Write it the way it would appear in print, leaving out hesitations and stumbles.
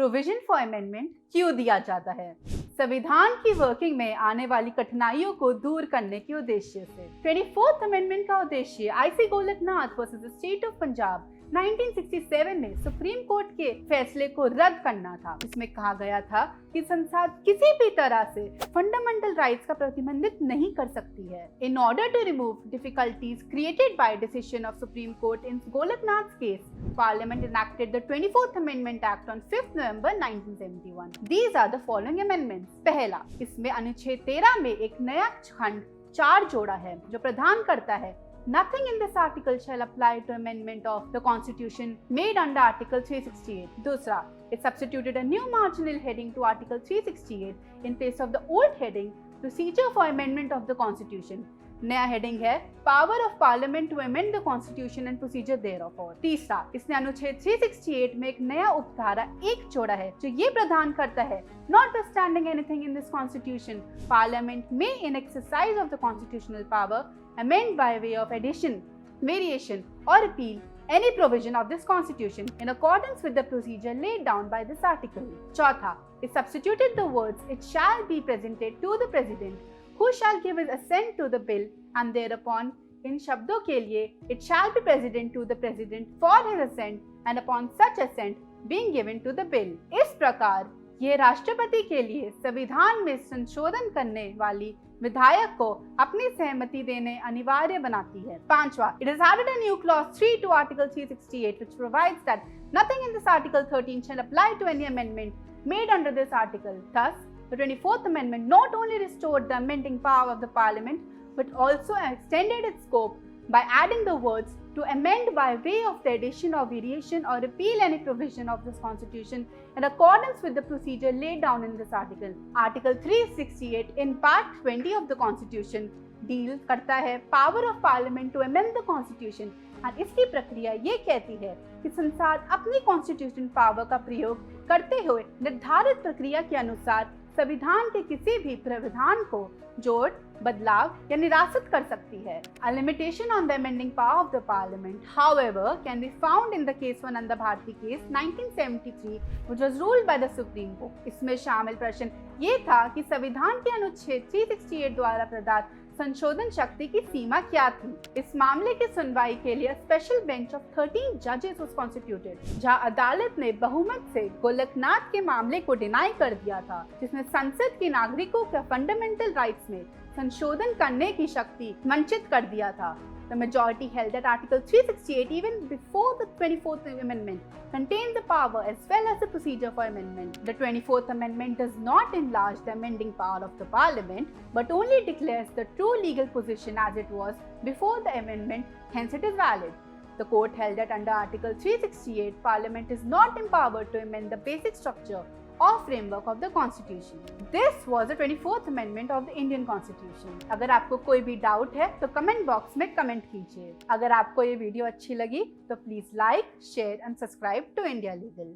Provision for amendment क्यों दिया जाता है? संविधान की वर्किंग में आने वाली कठिनाइयों को दूर करने के उद्देश्य से 24th अमेंडमेंट का उद्देश्य IC Golaknath versus state of Punjab 1967 में सुप्रीम कोर्ट के फैसले को रद्द करना था। इसमें कहा गया था कि संसद किसी भी तरह से फंडामेंटल राइट्स का प्रतिबंधित नहीं कर सकती है। In order to remove difficulties created by decision of supreme court in Golaknath case, parliament enacted the 24th Amendment Act on 5th November 1971. These are the following amendments. पहला, इसमें अनुच्छेद 13 में एक नया खंड 4 जोड़ा है जो प्रदान करता है Nothing in this article shall apply to amendment of the Constitution made under Article 368. दूसरा, it substituted a new marginal heading to Article 368 in place of the old heading Procedure for Amendment of the Constitution. नया heading है Power of Parliament to amend the Constitution and procedure thereof. तीसरा, इसने अनुच्छेद 368 में एक नया उपधारा 1 जोड़ा है जो ये प्रदान करता है Notwithstanding anything in this Constitution, Parliament may in exercise of the constitutional power amend by way of addition, variation or repeal any provision of this Constitution in accordance with the procedure laid down by this article. चौथा, it substituted the words it shall be presented to the President who shall give his assent to the bill and thereupon इन शब्दों के लिए it shall be presented to the President for his assent and upon such assent being given to the bill. इस प्रकार ये राष्ट्रपति के लिए संविधान में संशोधन करने वाली विधायक को अपनी सहमति देने अनिवार्य बनाती है। पांचवा, it has added a new clause 3 to Article 368 which provides that nothing in this Article 13 shall apply to any amendment made under this article. Thus, the 24th Amendment not only restored the amending power of the Parliament but also extended its scope by adding the words to amend by way of the addition or variation or repeal any provision of this Constitution in accordance with the procedure laid down in this article. Article 368 in Part 20 of the Constitution deals करता है Power of Parliament to amend the Constitution और इसकी प्रक्रिया ये कहती है कि संसद अपनी कॉन्स्टिट्यूशन पावर का प्रयोग करते हुए निर्धारित प्रक्रिया के अनुसार संविधान के किसी भी प्रावधान को जोड़, बदलाव या निरासत कर सकती है। A limitation on the amending power of the Parliament, however, can be found in the case for Nanda Bharati case 1973, which was ruled by the Supreme Court. इसमें शामिल प्रश्न ये था कि संविधान के अनुच्छेद 368 द्वारा प्रदत्त संशोधन शक्ति की सीमा क्या थी। इस मामले की सुनवाई के लिए स्पेशल बेंच ऑफ 13 जजेस वाज कॉन्स्टिट्यूटेड, जहां अदालत ने बहुमत से गोलकनाथ के मामले को डिनाई कर दिया था, जिसने संसद के नागरिकों के फंडामेंटल राइट्स में संशोधन करने की शक्ति वंचित कर दिया था। The majority held that Article 368, even before the 24th Amendment, contained the power as well as the procedure for amendment. The 24th Amendment does not enlarge the amending power of the Parliament, but only declares the true legal position as it was before the amendment, hence it is valid. The court held that under Article 368, Parliament is not empowered to amend the basic structure or framework of the Constitution. This was the 24th Amendment of the Indian Constitution. अगर आपको कोई भी doubt है तो comment box में comment कीजिए। अगर आपको ये वीडियो अच्छी लगी तो please like, share and subscribe to India legal.